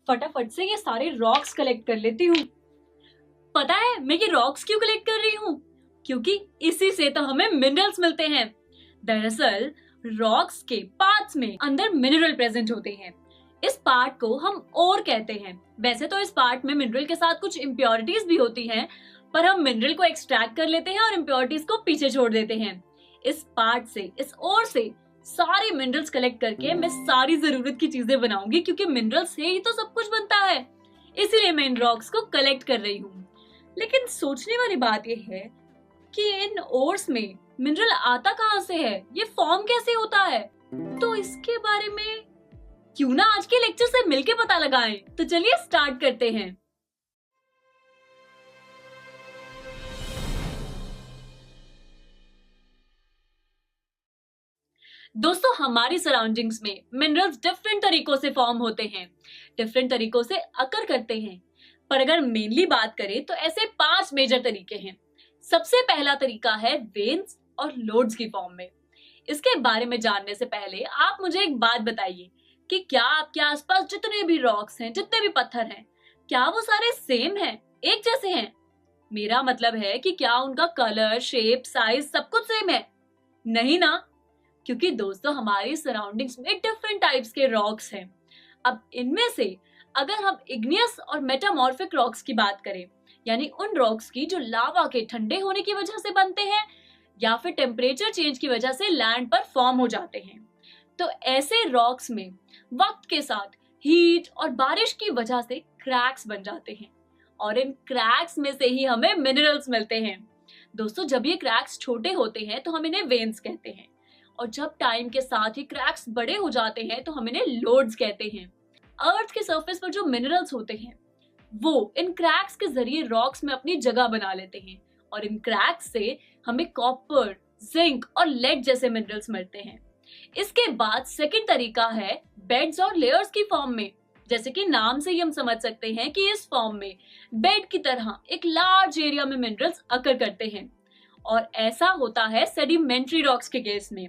फटाफट से ये सारे रॉक्स कलेक्ट कर लेती हूँ। पता है मैं ये रॉक्स क्यों कलेक्ट कर रही हूँ? क्योंकि इसी से तो हमें मिनरल्स मिलते हैं। दरअसल रॉक्स के पार्ट्स में अंदर मिनरल प्रेजेंट होते हैं। इस पार्ट को हम ओर कहते हैं। वैसे तो इस पार्ट में मिनरल के साथ कुछ इम्प्योरिटीज भी होती हैं, पर हम मिनरल को एक्सट्रैक्ट कर लेते हैं और इम्प्योरिटीज को पीछे छोड़ देते हैं। इस पार्ट से, इस ओर से सारे मिनरल्स कलेक्ट करके मैं सारी जरूरत की चीजें बनाऊंगी, क्योंकि मिनरल से ही तो सब कुछ बनता है। इसीलिए मैं इन रॉक्स को कलेक्ट कर रही हूँ। लेकिन सोचने वाली बात यह है कि इन ओर्स में मिनरल आता कहाँ से है, ये फॉर्म कैसे होता है? तो इसके बारे में क्यों ना आज के लेक्चर से मिलके पता लगाएं। तो चलिए स्टार्ट करते हैं। दोस्तों, हमारी सराउंडिंग्स में मिनरल्स डिफरेंट तरीकों से फॉर्म होते हैं, डिफरेंट तरीकों से अकर करते हैं। पर अगर मेनली बात करें तो ऐसे 5 मेजर तरीके हैं। सबसे पहला तरीका है वेन्स और लोड्स की फॉर्म में। इसके बारे में जानने से पहले आप मुझे एक बात बताइए कि क्या आपके आसपास जितने भी रॉक्स हैं, जितने भी पत्थर हैं, क्या वो सारे सेम हैं, एक जैसे हैं? मेरा मतलब है कि क्या उनका कलर, शेप, साइज सब कुछ सेम है? नहीं ना, क्योंकि दोस्तों हमारी सराउंडिंग्स में डिफरेंट टाइप्स के रॉक्स हैं। अब इनमें से अगर हम इग्नियस और मेटामॉर्फिक रॉक्स की बात करें, यानी उन रॉक्स की जो लावा के ठंडे होने की वजह से बनते हैं या फिर टेम्परेचर चेंज की वजह से लैंड पर फॉर्म हो जाते हैं, तो ऐसे रॉक्स में वक्त के साथ हीट और बारिश की वजह से क्रैक्स बन जाते हैं और इन क्रैक्स में से ही हमें मिनरल्स मिलते हैं। दोस्तों, जब ये क्रैक्स छोटे होते हैं तो हम इन्हें वेन्स कहते हैं, और जब टाइम के साथ ही क्रैक्स बड़े हो जाते हैं तो हम इन्हें लोड्स कहते हैं। अर्थ के सरफेस पर जो मिनरल्स होते हैं वो इन क्रैक्स के जरिए रॉक्स में अपनी जगह बना लेते हैं, और इन क्रैक्स से हमें कॉपर, जिंक और लेड जैसे मिनरल्स मिलते हैं। इसके बाद सेकंड तरीका है बेड्स और लेयर्स की फॉर्म में। जैसे कि नाम से ही हम समझ सकते हैं कि इस फॉर्म में बेड की तरह एक लार्ज एरिया में मिनरल्स अकर करते हैं, और ऐसा होता है सेडिमेंट्री रॉक्स के केस में।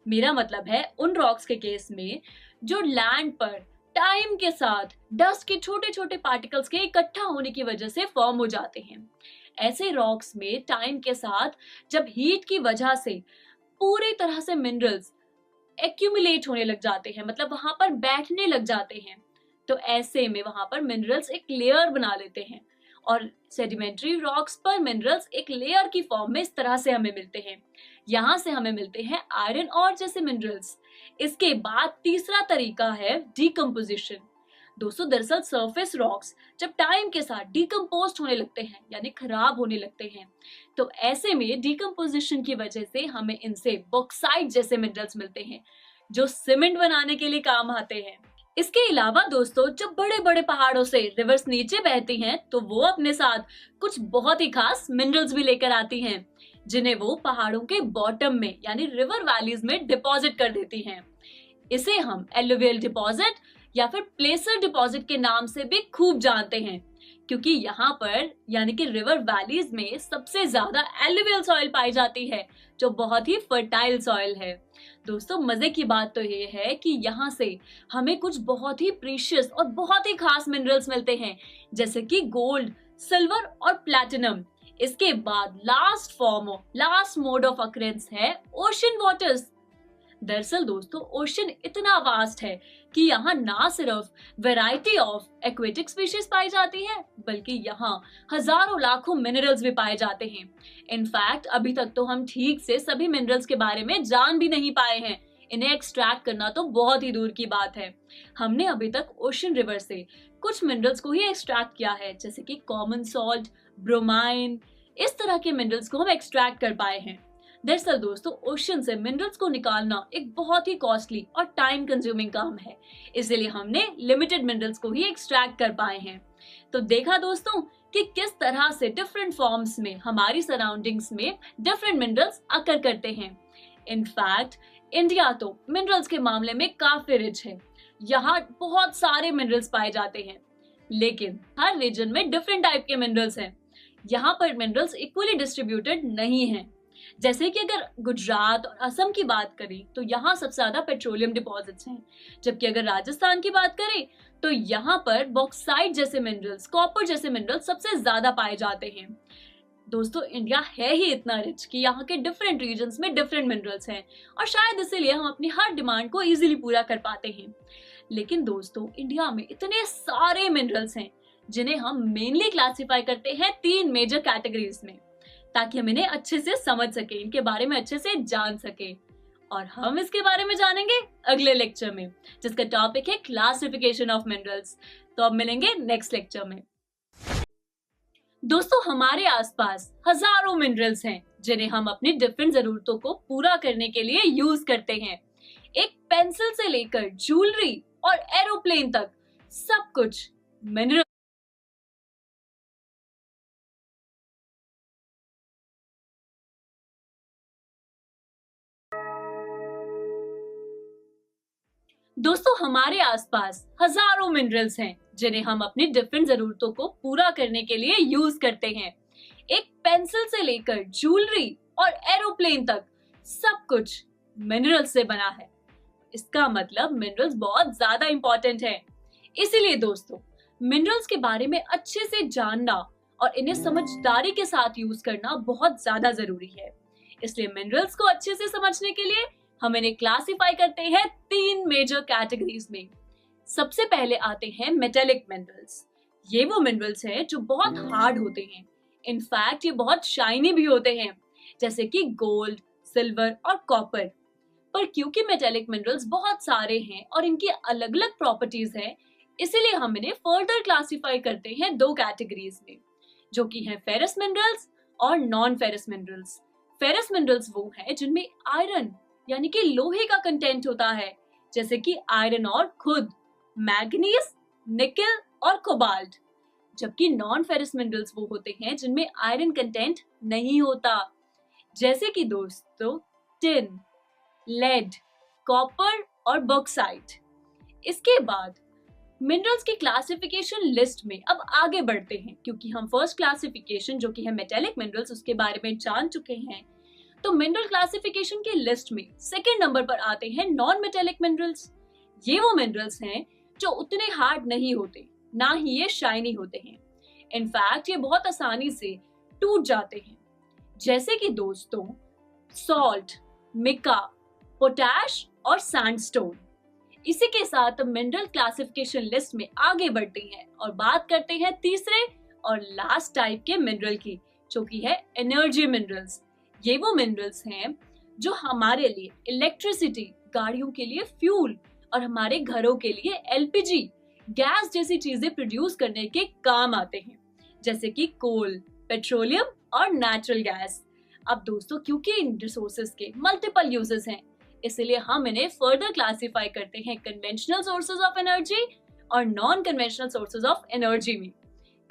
मेरा मतलब है उन रॉक्स के केस में जो लैंड पर टाइम के साथ डस्ट के छोटे छोटे पार्टिकल्स के इकट्ठा होने की वजह से फॉर्म हो जाते हैं। ऐसे रॉक्स में टाइम के साथ जब हीट की वजह से पूरी तरह से मिनरल्स एक्यूमुलेट होने लग जाते हैं, मतलब वहां पर बैठने लग जाते हैं, तो ऐसे में वहां पर मिनरल्स एक लेयर बना लेते हैं, और सेडिमेंट्री रॉक्स पर मिनरल्स एक लेयर की फॉर्म में इस तरह से हमें मिलते हैं। यहाँ से हमें मिलते हैं आयरन और जैसे मिनरल्स। इसके बाद तीसरा तरीका है डीकम्पोजिशन। दोस्तों, दरअसल सरफेस रॉक्स जब टाइम के साथ डीकम्पोज होने लगते हैं, यानी खराब होने लगते हैं, तो ऐसे में डीकम्पोजिशन की वजह से हमें इनसे बॉक्साइट जैसे मिनरल्स मिलते हैं, जो सीमेंट बनाने के लिए काम आते हैं। इसके अलावा दोस्तों, जब बड़े बड़े पहाड़ों से रिवर्स नीचे बहती हैं, तो वो अपने साथ कुछ बहुत ही खास मिनरल्स भी लेकर आती हैं, जिन्हें वो पहाड़ों के बॉटम में यानी रिवर वैलीज में डिपॉजिट कर देती हैं। इसे हम एलुवियल डिपॉजिट या फिर प्लेसर डिपॉजिट के नाम से भी खूब जानते हैं, क्योंकि यहाँ पर यानी कि रिवर वैलीज में सबसे ज्यादा एलुवियल सॉइल पाई जाती है, जो बहुत ही फर्टाइल सॉइल है। दोस्तों, मजे की बात तो ये है कि यहाँ से हमें कुछ बहुत ही प्रीशियस और बहुत ही खास मिनरल्स मिलते हैं, जैसे कि गोल्ड, सिल्वर और प्लैटिनम। इसके बाद लास्ट मोड ऑफ अकरेंस है ओशन वाटर्स। दरअसल दोस्तों, ओशन इतना वास्ट है कि यहाँ ना सिर्फ वैरायटी ऑफ एक्वेटिक स्पीशीज पाई जाती है, बल्कि यहाँ हजारों लाखों मिनरल्स भी पाए जाते हैं। इनफैक्ट अभी तक तो हम ठीक से सभी मिनरल्स के बारे में जान भी नहीं पाए हैं। इन्हें एक्सट्रैक्ट करना तो बहुत ही दूर की बात है। हमने अभी तक ओशन रिवर से कुछ मिनरल्स को ही एक्सट्रैक्ट किया है, जैसे कि कॉमन सॉल्ट, ब्रोमाइन, इस तरह के मिनरल्स को हम एक्सट्रैक्ट कर पाए हैं। दरअसल दोस्तों, ओशन से मिनरल्स को निकालना एक बहुत ही कॉस्टली और टाइम कंज्यूमिंग काम है, इसलिए हमने लिमिटेड मिनरल्स को ही एक्सट्रैक्ट कर पाए हैं। तो देखा दोस्तों कि किस तरह से डिफरेंट फॉर्म्स में हमारी सराउंडिंग्स में डिफरेंट मिनरल्स अकर करते हैं। इनफैक्ट इंडिया तो मिनरल्स के मामले में काफी रिच है। यहाँ बहुत सारे मिनरल्स पाए जाते हैं, लेकिन हर रीजन में डिफरेंट टाइप के मिनरल्स हैं। यहाँ पर मिनरल्स इक्वली डिस्ट्रीब्यूटेड नहीं हैं। जैसे कि अगर गुजरात और असम की बात करें तो यहाँ सबसे ज्यादा पेट्रोलियम डिपॉजिट्स हैं, जबकि अगर राजस्थान की बात करें तो यहाँ पर बॉक्साइट जैसे मिनरल्स, कॉपर जैसे मिनरल्स सबसे ज्यादा पाए जाते हैं। दोस्तों इंडिया है ही इतना रिच कि यहाँ के डिफरेंट रीजन्स में डिफरेंट मिनरल्स हैं और शायद इसीलिए हम अपनी हर डिमांड को इजीली पूरा कर पाते हैं। लेकिन दोस्तों इंडिया में इतने सारे मिनरल्स हैं जिन्हें हम मेनली क्लासिफाई करते हैं 3 मेजर कैटेगरीज में, ताकि हम इन्हें अच्छे से समझ सके, इनके बारे में अच्छे से जान सके। और हम इसके बारे में जानेंगे अगले लेक्चर में, जिसका टॉपिक है क्लासिफिकेशन ऑफ मिनरल्स। तो अब मिलेंगे नेक्स्ट लेक्चर में। दोस्तों हमारे आसपास हजारों मिनरल्स हैं जिन्हें हम अपनी डिफरेंट जरूरतों को पूरा करने के लिए यूज करते हैं। एक पेंसिल से लेकर ज्वेलरी और एरोप्लेन तक सब कुछ मिनरल। दोस्तों हमारे आसपास हजारों मिनरल्स हैं जिन्हें हम अपनी डिफरेंट जरूरतों को पूरा करने के लिए यूज करते हैं। एक पेंसिल से लेकर ज्वेलरी और एरोप्लेन तक सब कुछ मिनरल्स से बना है। इसका मतलब मिनरल्स बहुत ज्यादा इंपॉर्टेंट है। इसीलिए दोस्तों मिनरल्स के बारे में अच्छे से जानना और इन्हें समझदारी के साथ यूज करना बहुत ज्यादा जरूरी है। इसलिए मिनरल्स को अच्छे से समझने के लिए हम इन्हें क्लासिफाई करते हैं 3 मेजर कैटेगरीज में। सबसे पहले आते हैं मेटेलिक मिनरल्स। ये वो मिनरल्स हैं जो बहुत हार्ड होते हैं। इनफैक्ट ये बहुत शाइनी भी होते हैं, जैसे कि गोल्ड, सिल्वर और कॉपर। पर क्योंकि मेटेलिक मिनरल्स बहुत सारे हैं और इनकी अलग अलग प्रॉपर्टीज हैं, इसीलिए हम इन्हें फर्दर क्लासिफाई करते हैं 2 कैटेगरीज में, जो कि हैं फेरस मिनरल्स और non ferrous minerals. Ferrous minerals वो हैं जिनमें आयरन यानी कि लोहे का कंटेंट होता है, जैसे कि आयरन और खुद, मैग्नीज, निकेल और कोबाल्ट। जबकि नॉन फेरस मिनरल्स वो होते हैं जिनमें आयरन कंटेंट नहीं होता, जैसे कि दोस्तों टिन, लेड, कॉपर और बॉक्साइट। इसके बाद मिनरल्स की क्लासिफिकेशन लिस्ट में अब आगे बढ़ते हैं, क्योंकि हम फर्स्ट क्लासिफिकेशन जो कि है मेटेलिक मिनरल्स उसके बारे में जान चुके हैं। तो मिनरल क्लासिफिकेशन की लिस्ट में सेकंड नंबर पर आते हैं नॉन मेटेलिक मिनरल्स। ये वो मिनरल्स हैं जो उतने हार्ड नहीं होते, ना ही ये शाइनी होते हैं। इनफैक्ट ये बहुत आसानी से टूट जाते हैं, जैसे कि दोस्तों सॉल्ट, मिका, पोटैश और सैंडस्टोन। इसी के साथ मिनरल क्लासिफिकेशन लिस्ट में आगे बढ़ते हैं और बात करते हैं तीसरे और लास्ट टाइप के मिनरल की, जो कि है एनर्जी मिनरल्स। ये वो मिनरल्स हैं जो हमारे लिए इलेक्ट्रिसिटी, गाड़ियों के लिए फ्यूल और हमारे घरों के लिए एलपीजी गैस जैसी चीजें प्रोड्यूस करने के काम आते हैं, जैसे कि कोल, पेट्रोलियम और नेचुरल गैस। अब दोस्तों क्योंकि इन रिसोर्सेज के मल्टीपल यूजेस हैं, इसलिए हम इन्हें फर्दर क्लासिफाई करते हैं कन्वेंशनल सोर्सेज ऑफ एनर्जी और non conventional sources of energy में।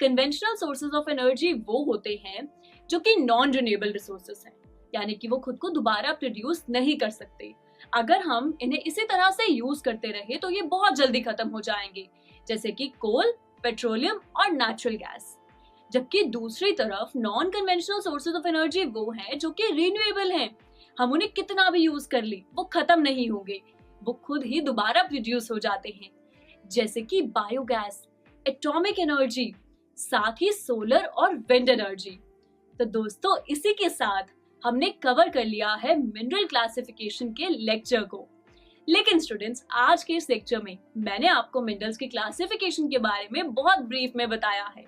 कन्वेंशनल सोर्सेज ऑफ एनर्जी वो होते हैं जो कि नॉन रिन्यूएबल रिसोर्सेज हैं, यानी कि वो खुद को दोबारा प्रोड्यूस नहीं कर सकते। अगर हम इन्हें इसी तरह से यूज करते रहे तो ये बहुत जल्दी खत्म हो जाएंगे, जैसे कि कोल, पेट्रोलियम और नेचुरल गैस। जबकि दूसरी तरफ non conventional sources of energy वो हैं जो कि रिन्यूएबल हैं। हम उन्हें कितना भी यूज कर ले वो खत्म नहीं होंगे, वो खुद ही दोबारा प्रोड्यूस हो जाते हैं, जैसे कि बायोगैस, एटॉमिक एनर्जी, साथ ही सोलर और विंड एनर्जी। तो दोस्तों इसी के साथ हमने कवर कर लिया है मिनरल क्लासिफिकेशन के लेक्चर को। लेकिन स्टूडेंट्स आज के इस लेक्चर में मैंने आपको मिनरल्स की क्लासिफिकेशन के बारे में बहुत ब्रीफ में बताया है,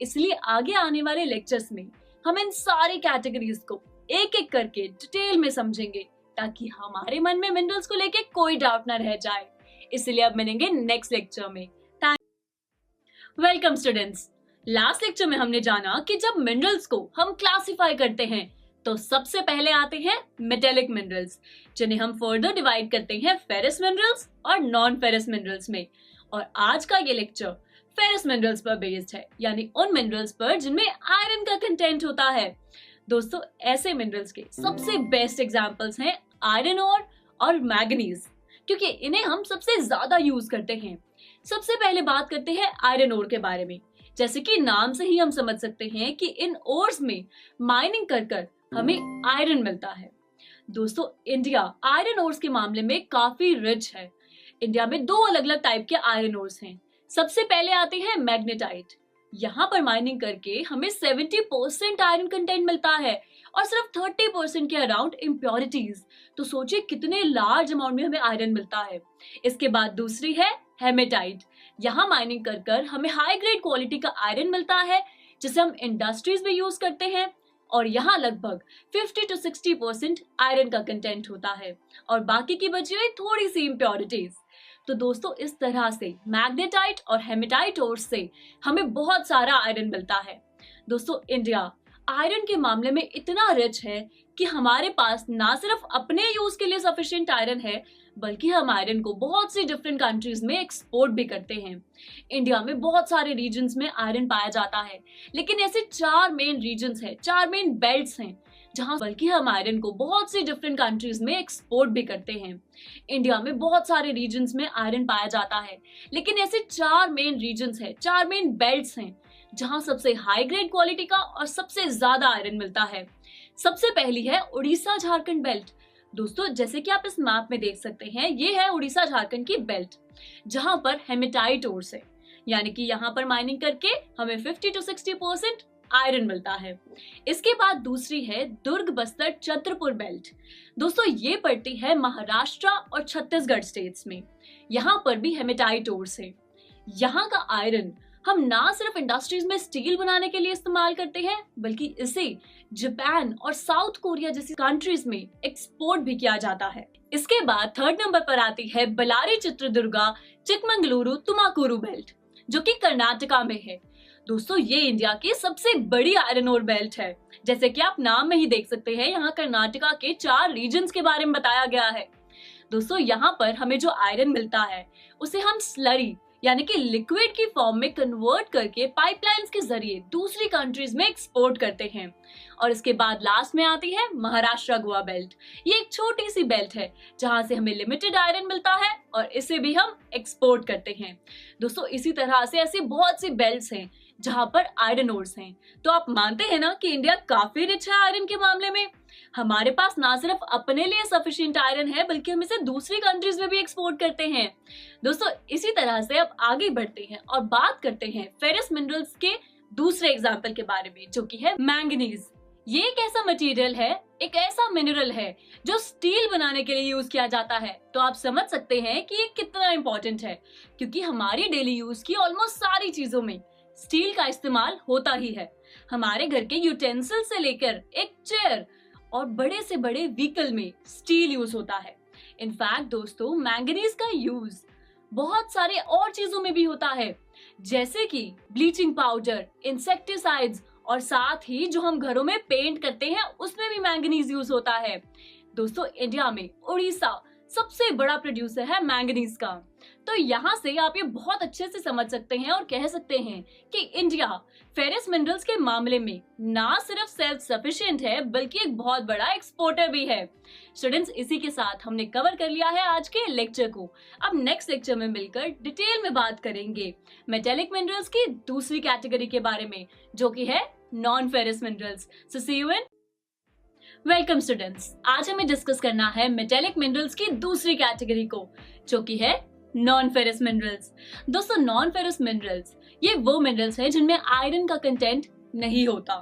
इसलिए आगे आने वाले लेक्चर्स में हम इन सारी कैटेगरीज को एक एक करके डिटेल में समझेंगे, ताकि हमारे मन में मिनरल्स को लेके कोई डाउट ना रह जाए। इसलिए अब मिलेंगे नेक्स्ट लेक्चर में। Welcome students. लास्ट लेक्चर में हमने जाना कि जब मिनरल्स को हम क्लासिफाई करते हैं तो सबसे पहले आते हैं मेटेलिक मिनरल्स, जिन्हें हम फर्दर डिवाइड करते हैं फेरस मिनरल्स और नॉन फेरस मिनरल्स में। और आज का ये लेक्चर फेरस मिनरल्स पर बेस्ड है, यानी उन मिनरल्स पर जिनमें आयरन का कंटेंट होता है। दोस्तों ऐसे मिनरल्स के सबसे बेस्ट एग्जांपल्स हैं आयरन ओर और मैग्नीज, क्योंकि इन्हें हम सबसे ज्यादा यूज करते हैं। सबसे पहले बात करते हैं आयरन ओर के बारे में। जैसे कि नाम से ही हम समझ सकते हैं कि इन ओर्स में माइनिंग कर हमें आयरन मिलता है। दोस्तों इंडिया आयरन ओर्स के मामले में काफी रिच है। इंडिया में 2 अलग अलग टाइप के आयरन ओर्स हैं, सबसे पहले आती है मैग्नेटाइट। यहाँ पर माइनिंग करके हमें 70% आयरन कंटेंट मिलता है और सिर्फ 30% के अराउंड इम्प्योरिटीज। तो सोचिए कितने लार्ज अमाउंट में हमें आयरन मिलता है। इसके बाद दूसरी है हेमेटाइट। यहाँ माइनिंग कर कर हमें हाई ग्रेड क्वालिटी का आयरन मिलता है जिसे हम इंडस्ट्रीज में यूज करते हैं और यहाँ लगभग 50 to 60% आयरन का कंटेंट होता है और बाकी की बची हुई थोड़ी सी इम्प्योरिटीज। तो दोस्तों इस तरह से मैग्नेटाइट और हेमेटाइट ओर से हमें बहुत सारा आयरन मिलता है। दोस्तों इंडिया आयरन के मामले में इतना रिच है कि हमारे पास ना सिर्फ अपने यूज के लिए सफिशिएंट आयरन है बल्कि हम आयरन को बहुत सी डिफरेंट कंट्रीज में एक्सपोर्ट भी करते हैं। इंडिया में बहुत सारे रीजन्स में आयरन पाया जाता है लेकिन ऐसे 4 मेन रीजन्स हैं, 4 मेन बेल्ट्स हैं जहां बल्कि हम आयरन को बहुत सी डिफरेंट कंट्रीज में एक्सपोर्ट भी करते हैं। इंडिया में बहुत सारे रीजन्स में आयरन पाया जाता है लेकिन ऐसे 4 मेन रीजन्स हैं, 4 मेन बेल्ट्स हैं जहां सबसे हाई ग्रेड क्वालिटी का और सबसे ज्यादा आयरन मिलता है। सबसे पहली है उड़ीसा झारखंड बेल्ट। दोस्तों जैसे कि आप इस मैप में देख सकते हैं ये है उड़ीसा झारखंड की बेल्ट जहां पर हेमेटाइट ओर से यानी कि यहाँ पर माइनिंग करके हमें 50 to 60% आयरन मिलता है। इसके बाद दूसरी है दुर्ग बस्तर छतरपुर बेल्ट। दोस्तों ये पड़ती है महाराष्ट्र और छत्तीसगढ़ स्टेट्स में। यहाँ पर भी हेमेटाइट ओर से यहाँ का आयरन हम ना सिर्फ इंडस्ट्रीज में स्टील बनाने के लिए इस्तेमाल करते हैं बल्कि इसे जापान और साउथ कोरिया जैसी कंट्रीज में एक्सपोर्ट भी किया जाता है। इसके बाद थर्ड नंबर पर आती है बल्लारी चित्रदुर्गा चिकमंगलुरु तुमाकुरु बेल्ट जो कि कर्नाटका में है। दोस्तों ये इंडिया की सबसे बड़ी आयरन ओर बेल्ट है। जैसे कि आप नाम में ही देख सकते हैं यहाँ कर्नाटका के 4 रीजन्स के बारे में बताया गया है। दोस्तों यहाँ पर हमें जो आयरन मिलता है उसे हम स्लरी यानी कि लिक्विड की फॉर्म में कन्वर्ट करके पाइपलाइंस के जरिए दूसरी कंट्रीज में एक्सपोर्ट करते हैं। और इसके बाद लास्ट में आती है महाराष्ट्र गोवा बेल्ट। ये एक छोटी सी बेल्ट है जहां से हमें लिमिटेड आयरन मिलता है और इसे भी हम एक्सपोर्ट करते हैं। दोस्तों इसी तरह से ऐसी बहुत सी बेल्ट्स हैं जहां पर आयरन ओर्स हैं। तो आप मानते हैं ना कि इंडिया काफी रिच है आयरन के मामले में। हमारे पास ना सिर्फ अपने लिए सफिशिएंट आयरन है बल्कि हम इसे दूसरी कंट्रीज में भी एक्सपोर्ट करते हैं। दोस्तों इसी तरह से अब आगे बढ़ते हैं और बात करते हैं फेरस मिनरल्स के दूसरे एग्जाम्पल के बारे में जो कि है मैंगनीज। ये एक ऐसा मटेरियल है, एक ऐसा मिनरल है जो स्टील बनाने के लिए यूज किया जाता है। तो आप समझ सकते हैं कि ये कितना इंपॉर्टेंट है क्योंकि हमारी डेली यूज की ऑलमोस्ट सारी चीजों में स्टील का इस्तेमाल होता ही है। हमारे घर के यूटेंसिल से लेकर एक चेयर और बड़े से बड़े व्हीकल में स्टील यूज होता है। इनफैक्ट दोस्तों मैंगनीज का यूज बहुत सारे और चीजों में भी होता है जैसे कि ब्लीचिंग पाउडर, इंसेक्टिसाइड्स और साथ ही जो हम घरों में पेंट करते हैं उसमें भी मैंगनीज यूज होता है। दोस्तों इंडिया में उड़ीसा सबसे बड़ा प्रोड्यूसर है मैंगनीज का। तो यहाँ से आप ये बहुत अच्छे से समझ सकते हैं और कह सकते हैं कि इंडिया फेरस मिनरल्स के मामले में ना सिर्फ सेल्फ सफिशिएंट है बल्कि एक बहुत बड़ा एक्सपोर्टर भी है। स्टूडेंट्स इसी के साथ हमने कवर कर लिया है आज के लेक्चर को। अब नेक्स्ट लेक्चर में मिलकर डिटेल में बात करेंगे मेटेलिक मिनरल्स की दूसरी कैटेगरी के बारे में जो कि है non ferrous minerals. So see you in welcome students. आज हमें डिस्कस करना है मेटेलिक मिनरल्स की दूसरी कैटेगरी को जो कि है नॉन फेरस मिनरल्स। दोस्तों नॉन फेरस मिनरल्स ये वो मिनरल्स हैं जिनमें आयरन का कंटेंट नहीं होता।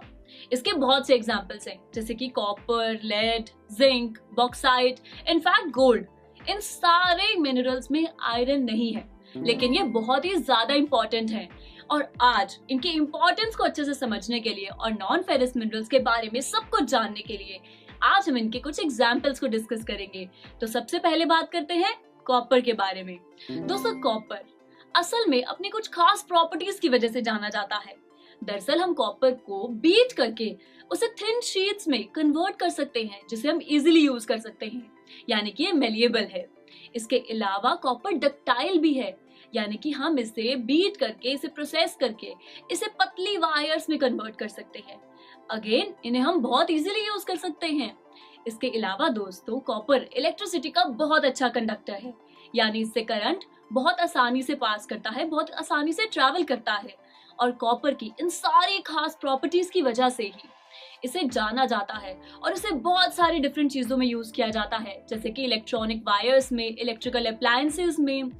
इसके बहुत से एग्जांपल्स हैं जैसे कि copper, lead, zinc, bauxite, in fact gold. इन सारे मिनरल्स में आयरन नहीं है लेकिन ये बहुत ही ज्यादा इंपॉर्टेंट है। और आज इनकी इंपॉर्टेंस को अच्छे से समझने के लिए और नॉन फेरस मिनरल्स के बारे में सब कुछ जानने के लिए आज हम इनके कुछ एग्जाम्पल्स को डिस्कस करेंगे। तो सबसे पहले बात करते हैं कॉपर के बारे में। दोस्तों कॉपर असल में अपनी कुछ खास प्रॉपर्टीज की वजह से जाना जाता है। दरअसल हम कॉपर को बीट करके उसे थिन शीट्स में कन्वर्ट कर सकते हैं जिसे हम इजीली यूज कर सकते हैं, यानी कि ये मेलिएबल है। इसके अलावा कॉपर डक्टाइल भी है, यानी कि हम इसे बीट करके, इसे प्रोसेस करके इसे पतली वायर्स में कन्वर्ट कर सकते हैं। अगेन इन्हें हम बहुत इजीली यूज कर सकते हैं। इसके अलावा दोस्तों कॉपर इलेक्ट्रिसिटी का बहुत अच्छा कंडक्टर है, यानी इससे करंट बहुत आसानी से पास करता है, बहुत आसानी से ट्रैवल करता है। और कॉपर की इन सारी खास प्रॉपर्टीज की वजह से ही इसे जाना जाता है और इसे बहुत सारी डिफरेंट चीजों में यूज किया जाता है, जैसे कि इलेक्ट्रॉनिक वायर्स में, इलेक्ट्रिकल अप्लायंसेस में।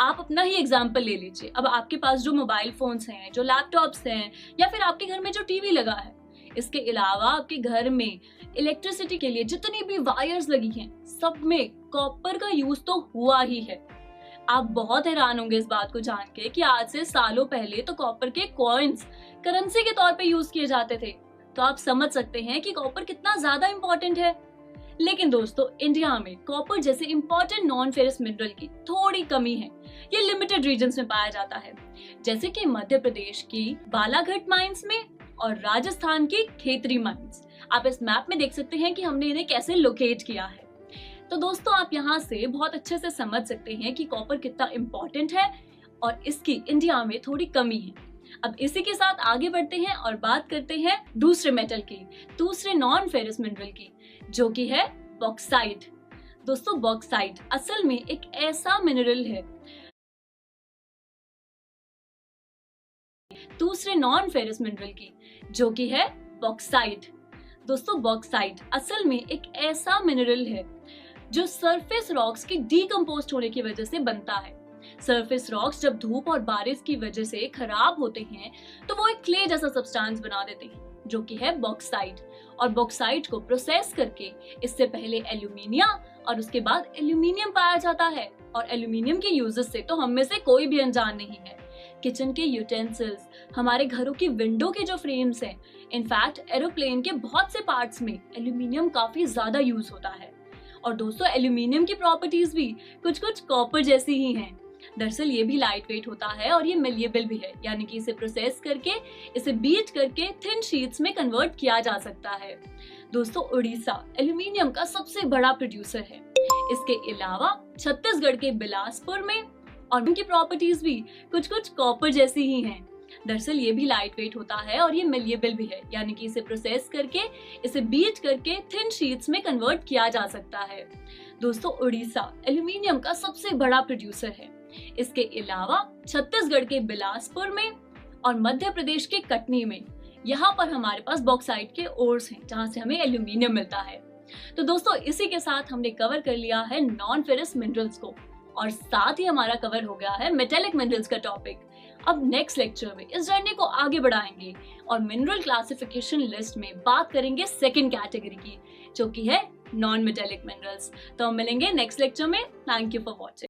आप अपना ही एग्जांपल ले लीजिए। अब आपके पास जो मोबाइल फोन्स हैं, जो लैपटॉप्स हैं, या फिर आपके घर में जो टीवी लगा है, इसके अलावा आपके घर में इलेक्ट्रिसिटी के लिए जितनी भी वायर्स लगी हैं, सब में कॉपर का यूज तो हुआ ही है। आप बहुत हैरान होंगे इस बात को जान के कि आज से सालों पहले तो कॉपर के कॉइन्स करेंसी के तौर पे यूज किए जाते थे। तो आप समझ सकते हैं कि कॉपर कितना ज्यादा इंपॉर्टेंट है। लेकिन दोस्तों, इंडिया में कॉपर जैसे इंपॉर्टेंट नॉन फेरस मिनरल की थोड़ी कमी है। ये लिमिटेड रीजन्स में पाया जाता है, जैसे कि मध्य प्रदेश की बालाघाट माइंस में और राजस्थान की खेतरी माइंस। आप इस मैप में देख सकते हैं कि हमने इन्हें कैसे लोकेट किया है। तो दोस्तों, आप यहाँ से बहुत अच्छे से समझ सकते हैं कि कॉपर कितना इम्पोर्टेंट है और इसकी इंडिया में थोड़ी कमी है। अब इसी के साथ आगे बढ़ते हैं और बात करते हैं दूसरे मेटल की, दूसरे नॉन फेरस मिनरल की, जो कि है बॉक्साइट। दोस्तों, बॉक्साइट असल में एक ऐसा मिनरल है, दूसरे नॉन फेरस मिनरल की, जो कि है बॉक्साइट। दोस्तों, बॉक्साइट असल में एक ऐसा मिनरल है जो सरफेस रॉक्स की डीकंपोस्ट होने की वजह से बनता है। सरफेस रॉक्स जब धूप और बारिश की वजह से खराब होते हैं तो वो एक क्ले जैसा सब्सटेंस बना देते हैं, जो कि है बॉक्साइट। और बॉक्साइट को प्रोसेस करके इससे पहले एल्यूमिनियम और उसके बाद एल्यूमिनियम पाया जाता है। और एल्यूमिनियम के यूजेस से तो हम में से कोई भी अनजान नहीं है। किचन के यूटेंसिल्स, हमारे घरों की विंडो के जो फ्रेम्स हैं, इनफैक्ट एरोप्लेन के बहुत से पार्ट्स में एल्यूमिनियम काफी ज्यादा यूज होता है। और दोस्तों, एल्यूमिनियम की प्रॉपर्टीज भी कुछ कुछ कॉपर जैसी ही हैं। दरअसल ये भी लाइट वेट होता है और ये मेलिएबल भी है, यानी कि इसे प्रोसेस करके, इसे बीट करके थिन शीट्स में कन्वर्ट किया जा सकता है। दोस्तों, उड़ीसा एल्यूमिनियम का सबसे बड़ा प्रोड्यूसर है। इसके अलावा छत्तीसगढ़ के बिलासपुर में, और उनकी प्रॉपर्टीज भी कुछ कुछ कॉपर जैसी ही हैं। दरअसल ये भी लाइट वेट होता है और ये मेलिएबल भी है, यानी कि इसे प्रोसेस करके, इसे बीट करके थिन शीट्स में कन्वर्ट किया जा सकता है। दोस्तों, उड़ीसा एल्यूमिनियम का सबसे बड़ा प्रोड्यूसर है। इसके अलावा छत्तीसगढ़ के बिलासपुर में और मध्य प्रदेश के कटनी में, यहाँ पर हमारे पास बॉक्साइट के ओर्स हैं, जहाँ से हमें एल्यूमिनियम मिलता है। तो दोस्तों, इसी के साथ हमने कवर कर लिया है नॉन फेरस मिनरल्स को, और साथ ही हमारा कवर हो गया है मेटेलिक मिनरल्स का टॉपिक। अब नेक्स्ट लेक्चर में इस जर्नी को आगे बढ़ाएंगे और मिनरल क्लासिफिकेशन लिस्ट में बात करेंगे सेकंड कैटेगरी की, जो कि है नॉन मेटेलिक मिनरल्स। तो हम मिलेंगे नेक्स्ट लेक्चर में। Thank you for watching.